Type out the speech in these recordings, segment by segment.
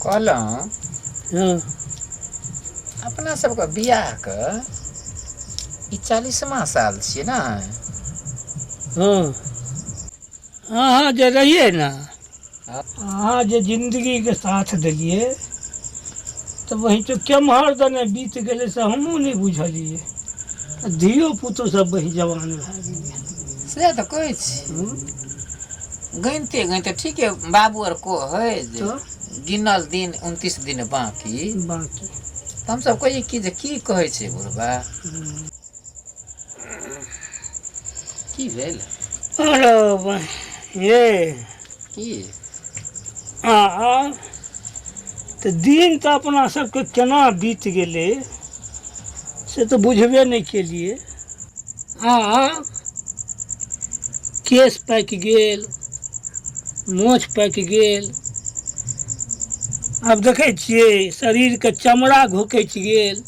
कहलहुँ हाँ अपना सबके बियाहके ई 40वां साल छियै ने। हाँ अहाँ जे रहिए ना, अहाँ जे जिंदगी के साथ दिलिए तो वही तो केम्हर दने बीत गए से हमहूँ नहीं बुझलिए। धियो पुतो सब वही जवान भए गेलिए। से तऽ कहै छी गनिते गनिते ठीके बाबू आर कहै जे तो गिनल दिन 29 दिन बाकी बाकी तऽ हमसब कहिए कि जे की कहै छै बुढ़बा की भेल अरे ये की तो दिन तो अपना सबके केना बीत गेले से तो बुझबे नहीं केलिए। केस पाकि गेल, मोछ पाकि गेल, आब देखे छियै शरीर के चमड़ा घोकैच गेल।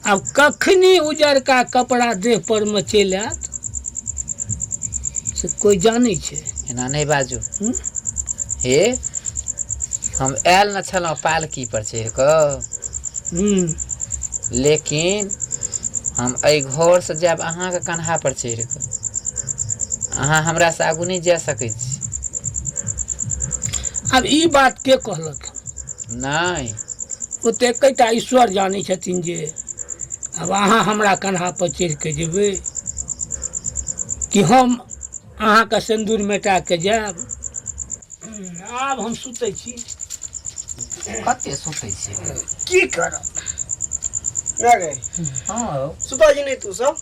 आब कखनी उजरका कपड़ा देह पर में चलि आयत से कोई जानै छै। एना नहीं बाजू हे, हम आयल न छलहुँ पालकी पर चढ़ि कऽ, लेकिन हम एहि घर से जायब अहाँके कन्हा पर चढ़ि कऽ। अहाँ हमरा से आगू नहीं जा सकै छी। अब ई बात के कहलक? नहीं ओ तो एकटा ईश्वर जानै छथिन जे अब अहाँ हमरा कन्हा पर चढ़ि के जेबै कि हम अहाँके सिंदूर मेटा के जायब। आब हम सुतै छी। कते सुतै छी? की करब? हाँ सुता जी नहीं तू सब?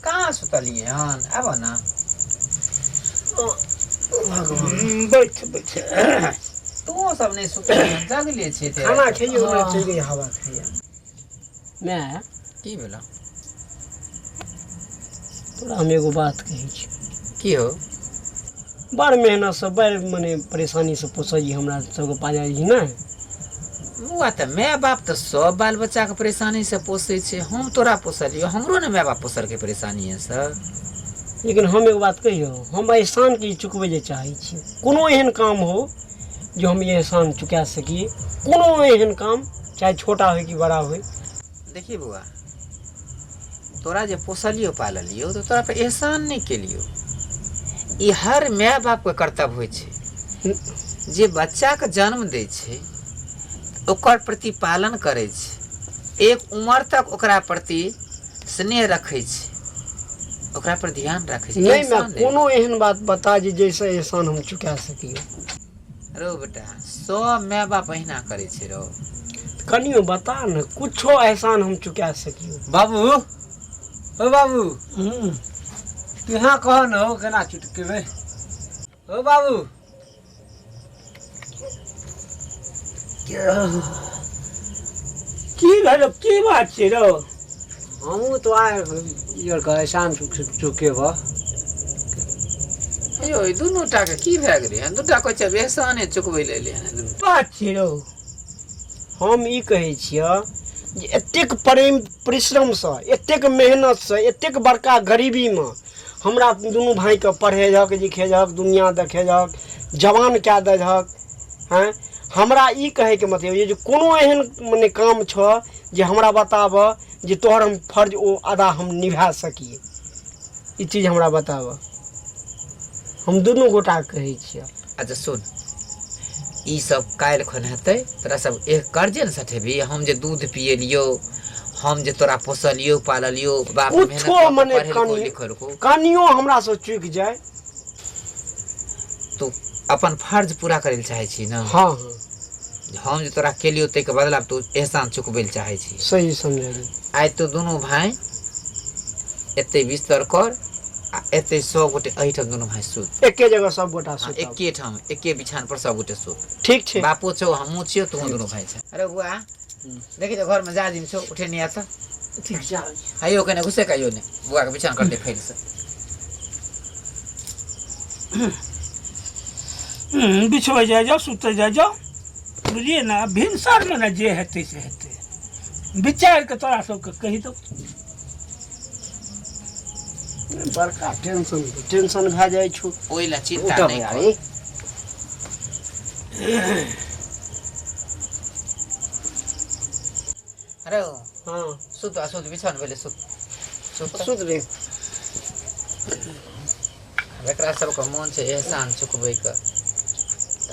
कहाँ सुतलिए हन? आब ना बैठ बैठ। तू सब नहीं सुतलिए, जगले छी। खाना खइयो हमरा चल गई हवा खाइया। मैं की भेल? तोरा हम एगो बात कहै छी। की हो? बड़ मेहनत से बड़ मने परेशानी से पोसई हमरा सबके पाजा जी ना। मुआ तऽ माय बाप तऽ सब बाल बच्चा के परेशानी से पोसे छै। हम तोरा पोसलियो, हमरो ने माय बाप पोसर के परेशानी है सर। लेकिन हम एगो बात कहियो, हम एहसान के चुकबै जे चाहै छी। कोनो एहन काम हो जो हम ये एहसान चुका सकिए, कोनो एहन काम चाहे छोटा हो कि बड़ा हो। देखिए बुआ, तोरा जे पोसलियो पाललियो तो तोरा पे एहसान नहीं केलियो। ई हर माय बाप के कर्तव्य होइ छै। जे बच्चा के जन्म दै छै ओकर प्रति पालन करे छै, एक उम्र तक ओकरा प्रति स्नेह रखे छै, ओकरा पर ध्यान रखे छै। नहीं मैं कोनो एहन बात बता जे जैसे एहसान हम चुका सकिए। रो बेटा, सब माय बाप अहिना करे छै रो। कनियो बता न, कुछो एहसान हम चुका सकिए। बाबू ओ बाबू तू यहाँ कह न हो केना चुटकेबे। ओ बाबू की भेलो? की बात छै रो? हमू तो आए यार का एहसान चुकेब। अयो ई दुनू टा के की भए गेलै हन? दूटा कहै छै एहसाने चुकबै ले एलै हन। बात छै रो, हम ई कहै छियै जे एतेक प्रेम परिश्रम से, एतेक मेहनत से, एतेक बड़का गरीबी में हमरा दुनू भाई के पढ़ेजक लिखेजक, दुनिया देखेजक, जवान कए देजक। हैं हमरा ई कहे के मतलब ये जो कोनो एहन मने काम छ जे हमरा बताब जे तोहर हम फर्ज ओ अदा हम निभा सकिए। ई चीज हमरा बताब। हम दुनू गोटा कहै छियै। अच्छा सुन, ई सब काल्हि खन हेतै, तोरा सब एक कर्जे न सठेबी। हम जे दूध पियलियो, हम जे तोरा पोसलियो पाललियो, बाप कुछो मने पढ़ेलको लिखलको, कनियो हमरा से चूक जाए तू अपन फर्ज पूरा करे चाहे छी ना। हाँ हाँ हम जे तोरा केलियो ते के बदला तू एहसान चुकबै ले चाहे छी। सही समझली। आइ तो दोनों भाई एते बिस्तर कर आ एते 100 गोटे एहिठाम दोनों भाई सुत। एके जगह सब गोटा सुत। एके ठाम एके बिछान पर सब गोटे सुत। ठीक छै। बापो छौ, हमहू छियो, तू दोनों भाई छ। अरे बुआ देखि तो घर में जाजिम छौ, उठे नहीं आता। ठीक जा आइयो कने घुसे काइयो ने बुआ के बिछान कर दे फैल से। बिछवा जाओ, सुत जाओ, बुझलिए ना। भिनसर में ना जे हेतै से हेतै, विचार के तोरा सबके कही दो। बड़का टेंशन भए जाइ छौ। ओइ ला चिंता नहीं कर। अरे हाँ सुत सुत बिछाउन भेलै सुत सुत सुत रे एकरा सबके मोन छै एहसान चुकबैके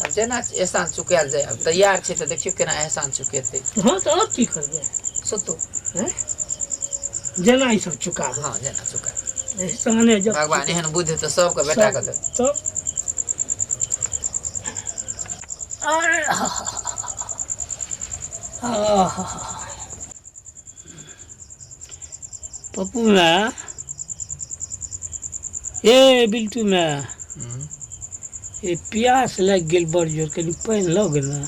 अब जेना एहसान चुकायल जाए अब तैयार छै तऽ देखियौ केना एहसान चुकेतै हाँ तो अब की करबे सुतू जेना ई सब चुका हाँ जेना चुका एहसाने जब भगवान एहन बुद्धि तऽ सबके बेटा के दे तो अरे पप्पू ना ए बिल्टू ना ये प्यास लग गेल बड़ जोर कनी पानि लग ना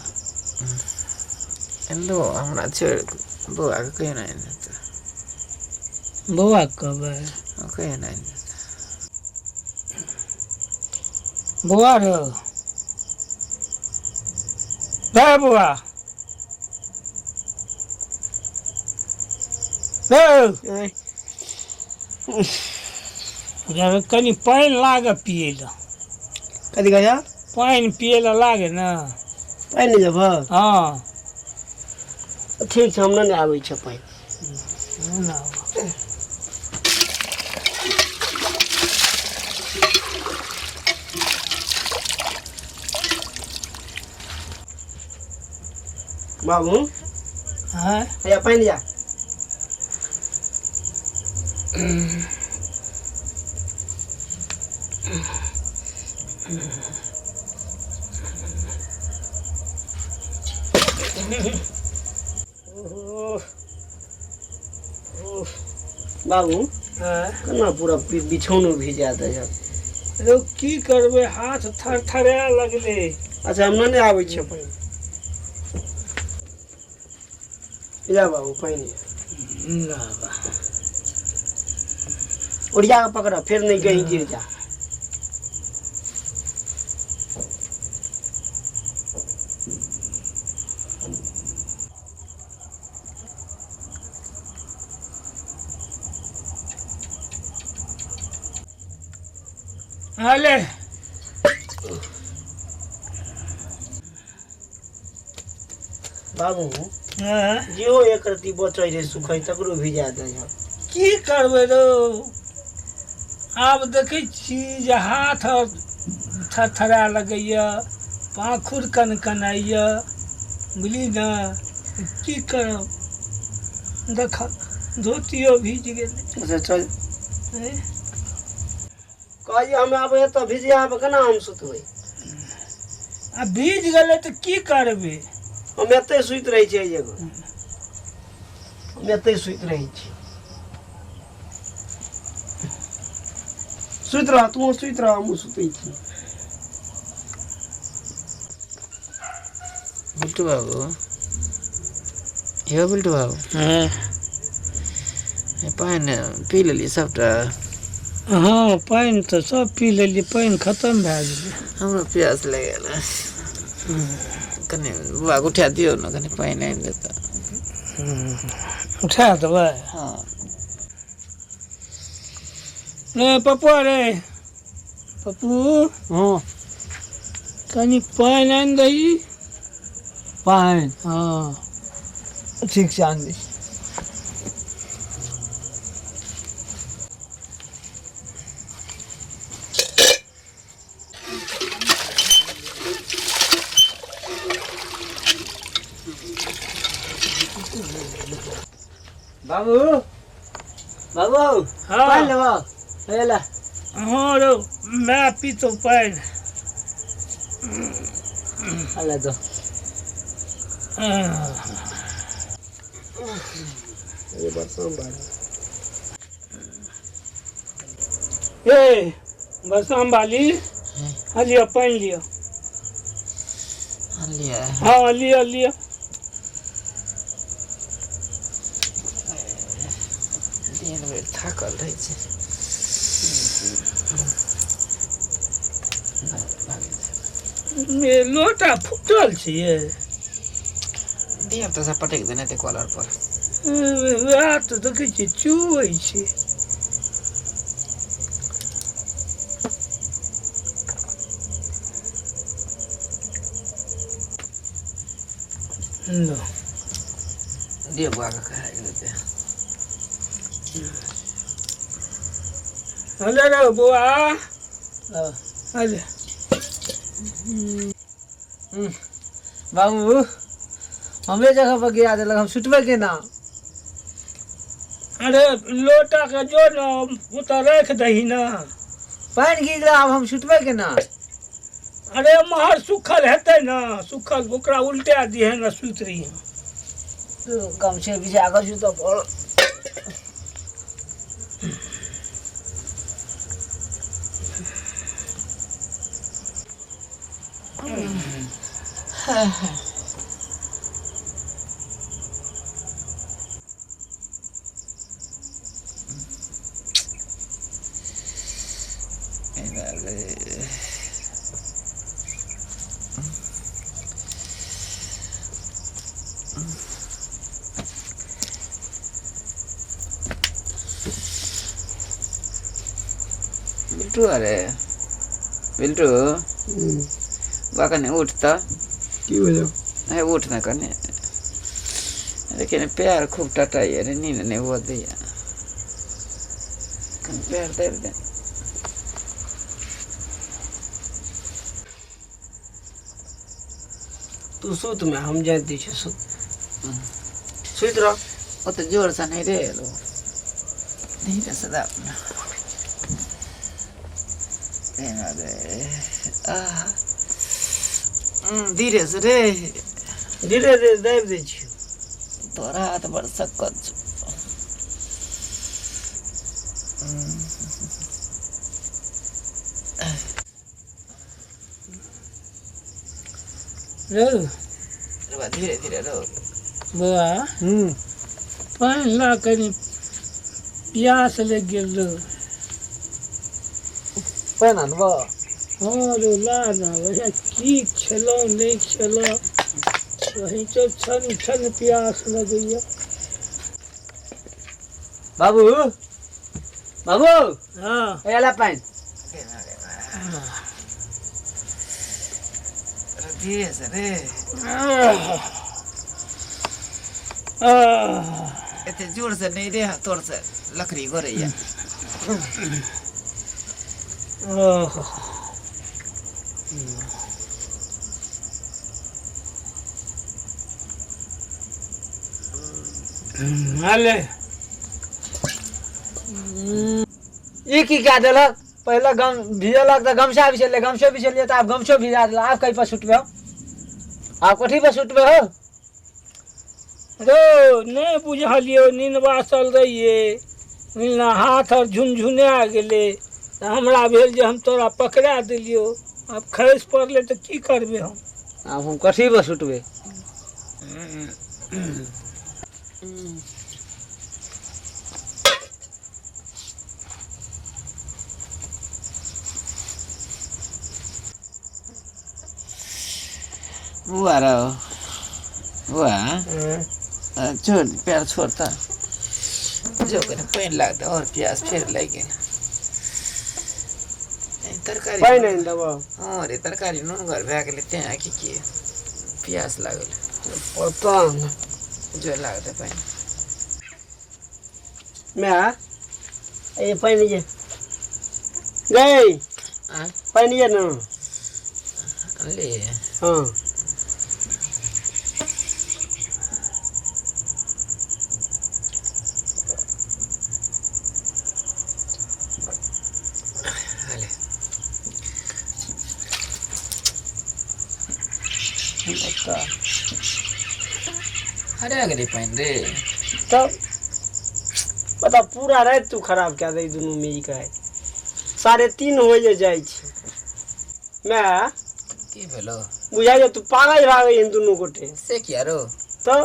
लो हमरा छोड़ बौआ के कहियो नहीं बौआ कहबै कहियो नहीं बौआ रे बौआ कनी पानि लागे पिए ला कथी कहै पानि पिए ला लागे ना पानि नहि देबह हाँ ठीक छै हमरा नहि आबै छै पानि बाबू हैया पानि जा बाबू केना पूरा बिछौनो भिजा दे रो की करबै हाथ थरथरै लगले अच्छा हमरा नहि आबै छै पानि जा बाबू पानि ओरिया के पकड़ फिर नहीं कहीं गिर जा अले बाबू हाँ जेहो एक रत्ती बचै रे सुखै तकरो भिजा दे की करबै रो आब देखै छी जे हाथ थरथरा लगैया पाखुर कनकनाइया बुझली ना की करब देख धोतियो भीज गेलै अच्छा चल कहिए हम आबै तऽ भिजिया केना हम सुतबै आ भीज गेलै तऽ की करबै हम एतै सुति रहै छी एहि जगह हम एतै सुति रहै छी सुति रह तू सुति रह हमहूँ सुतै छी बिल्टू बाबू यो बिल्टू बाबू पानि पी लेलियै सबटा हाँ पानि तऽ सब पी लेलियै पानि खत्म भए गेलै हमरो प्यास लगल कनि बुआ उठा दियौ ने कनि पानि आनि देता उठा देबै हाँ रे पप्पू रे पप्पू हाँ कनी पानि आनि दही पानि हाँ ठीक छै आनि दै छी बाबू बाबू हाँ। पानि लेबह हे ले हाँ रो मैं पीतो पानि ले दो ये बरसात बार ए बरसाम वाली हाँ लिया पानि लिया लिया हाँ लिया लिया दिन भरि थाकल रहै छै लोटा फूटल छै ये दियौ तऽ सब पटकि देने ते कॉलर पर वएह तऽ देखै छियै चुबै छै लो दे बुआ का खाए देते अरे रे बुआ अरे बाबू हमें जगह पर गिरा दिलक हम सुतबे के ना। अरे लोटा के जो न उतर रख दही ना। पानी गिर अब हम सुतबे के ना। अरे महर सुखल हेतै ना, सुखल ओकरा उल्टा दिहे ना सुत रही। तो कम से भी आगे सुतो पड़। बिल्टू अरे बिल्टू बाकने उठता की बोलो है उठ ना कने लेकिन प्यार खूब टटाई है नींद नहीं हुआ दिया प्यार दे दे तू सुत में हम जानती छे सुत सुत रह। वो तो जोर से नहीं रे लो नहीं रे सदा धीरे से रे धीरे धीरे दाबि दै छी। तोरा हाथ बड़ सक्कत धीरे धीरे रो बुआ पानी ला कनी प्यास लग गेल रो। पानी आनबो हाँ रो ला ना वैसे की खेलो नहीं खेलो वही तो छन छन प्यास लगैया। बाबू बाबू हाँ एला पानी धीरे से रे इतने जोर से नहीं रे तोड़ से लकड़ी go रही है अले ये की क्या दिलक पहले गम भिजलक तो गमछा बिछले गमछो बिछलिए तो आप गमछो भिजा दिल आप कहीं पर सुटबे हो आप कथी पर सुटबे हो। रो नहीं बुझलियो नींदवा चल रहिए मिलना हाथ और झुनझुना गेले तो हमरा भेल जे हम तोरा पकड़ा दिलियो अब खैस पड़ले तो की करबे हम। अब हम कथी पर सुटबे। बुआ रहो बुआ छोड़ प्यार छोड़ता जो करे पेन लगता और प्यास फिर लगे तरकारी पानी नहीं दबा हाँ रे तरकारी नून घर भे लेते हैं कि प्यास लागल पता न जो लगता पानी मैं ये पानी जे गई पानी जे ना ले हाँ अरे अगली पानी रे तब पता पूरा रात तू खराब क्या दे दोनों में का है 3:30 हो जाए मैं की भेलो बुझाइए तू पागल भा गई दोनों गोटे से क्या रो तो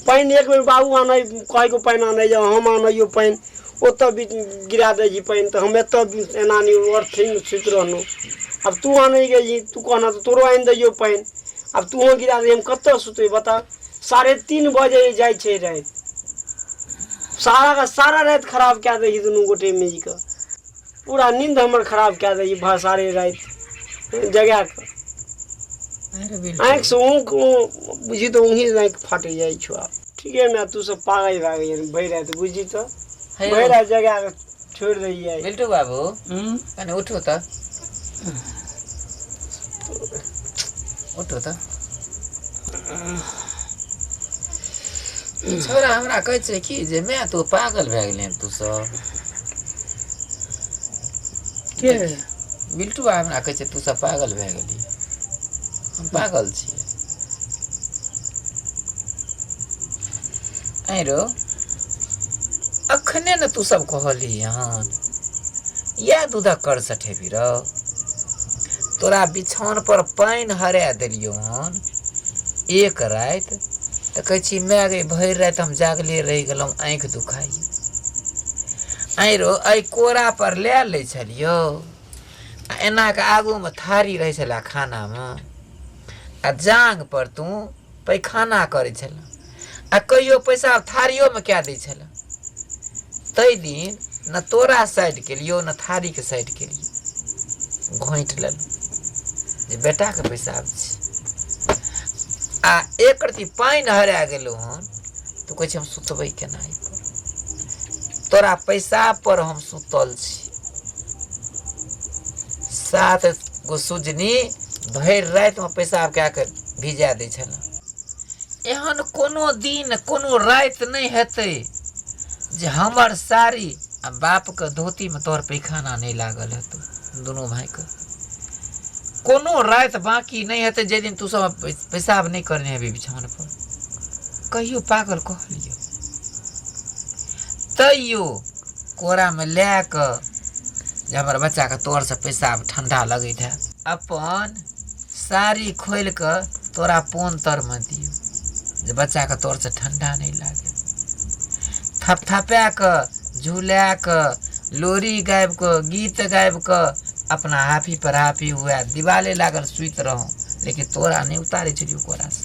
पानी एक बेर बाबू आना कह को पानी आने जाओ हम आनियो पानी ओत भी गिरा दे जी पानी तो हम एत एना नहीं और सुत रहनो अब तू आने गई तू कहना तो तोरो आन दियो पानी अब तू हो गिरा दे हम कत सुते बता 3:30 बजे जाए छे रात सारा का सारा रात खराब क्या दे दोनों गोटे में जी का पूरा नींद हमर खराब क्या दे भा सारे रात जगह का अरे बिल्कुल आँखि से ऊँख बुझी तो वहीं से आँखि फट जाइ छो ठीक है मैं तू सब पागल भाग भई रहे तो बुझी तो भई रहे जगह छोड़ दी बिल्टू बाबू कने उठो त उठो त छोरा हमरा कहै छै कि जे मैं तू पागल भए गेलै तू सब के बिल्टू बाबू हमरा कहै छै तू सब पागल भए गेली हम पागल छियै आइरो अखने न तू सब कहली हन या दूधा कर सठेबी रह तोरा बिछौन पर पानि हरा देलियो हन एक रात तो कहै छी मैं गे भरि रात हम जागले रहि गेलहुँ आँखि दुखाइए आइरो एहि कोरा पर ले छलियो आ एना के आगूमे थारी रहै छलै खानामे आ जांग पर तू पैखाना करै छल आ कहियो पैसा थारियोमे कए दै छल ताहि दिन न तोरा साइड केलियो न थारी के साइड केलियो घोंट लेलहुँ जे बेटाके पेशाब छै आ एक रत्ती पानि हरा गेलहुँ हन तू कहै छै हम सुतबै केना पर तोरा पेशाब पर हम सुतल छी 7 गो सुजनी भरि रातिमे पेशाब कए कऽ भिजा दै छल एहन कोनो दिन कोनो राति नहि हेतै जे हमर साड़ी आ बापके धोतीमे तोहर पैखाना नहि लागल हेतौ दुनू भाइके कोनो राति बाकी नहीं हेतै जे दिन तू सब पेशाब नहीं करने हेबी बिछौन पर कहियो पागल कहलियो तैयो कोरा में लै क जे हमर बच्चा के तोर से पेशाब ठंडा लगैत है अपन साड़ी खोल के तोरा पोन तर में दियो जे बच्चा के तोर से ठंडा नहीं लागे थपथपा के झूला के लोरी गाबि के गीत गाबि के अपना हाफी पर हाफी हुआ दिवाले लागल सुत रहो लेकिन तोरा नहीं उतारे छलियो कोरा से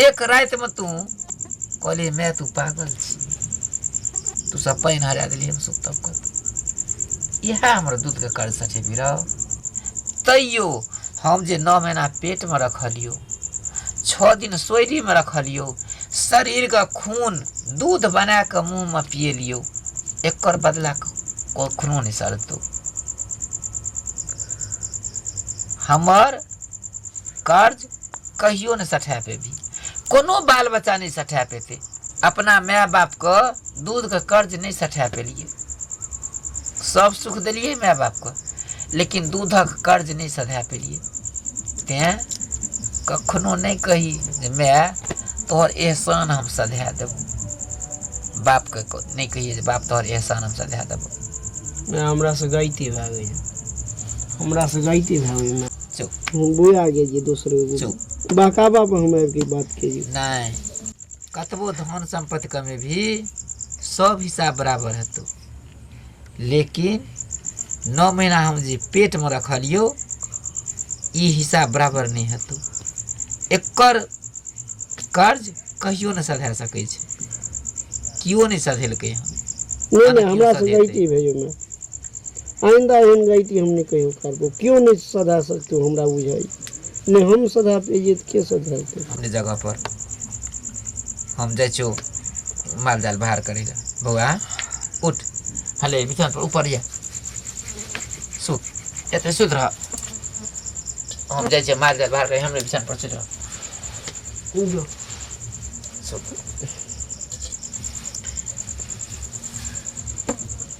एक रात में तू कहली मैं तू पागल छी तू सब पानि हरा दिली हम सुतब कत यह हमर दूध के कर्ज सठे बिरह तैयो हम जे 9 महीना पेट में रखलियो 6 दिन सोयरी में रखलियो शरीर का खून दूध बना के मुंह में पिए लियो एकर बदला कखनो नहीं सड़तो हमर कर्ज कहियो नहीं सठा पेबी कोनो बाल बच्चा नहीं सठा पेते अपना माय बाप को दूध का कर्ज नहीं सठा पेलिए सब सुख दिलिए माय बाप को लेकिन दूधक कर्ज नहीं सधा पेलिए तें कखनो नहीं कही जे मैं तोहर एहसान हम सधा देबो बाप के नहीं कहिए जे बाप तोहर एहसान हम सधा देबो मैं हमरा से गलती भए गई हमरा से गलती भए गई मैं चुप हम बुआ गे जे दूसरे को चुप बाकाबा पर हम की बात के नहीं कतबो धन संपत्ति का में भी सब हिसाब बराबर हेतौ लेकिन 9 महीना हम जे पेट में रखलियो ई हिसाब बराबर नहीं हेतौ एकर कर्ज कहियो न सधा सकै छै कियो नहीं सधेलकै नहीं हमरा से गलती भेजो मैं आइंदा एहन गलती हम नहीं कहियो करबो क्यों नहीं सधा सकते हमरा बुझाई नहीं हम सधा पेजिए के सधाते अपने जगह पर हम जाए छो माल जाल बाहर करे ला बउआ उठ हले बिछान पर ऊपर जा सुत एते सुत रह हम जाए छे माल जाल बाहर करे हमरे बिछान पर सुत रह जो सुत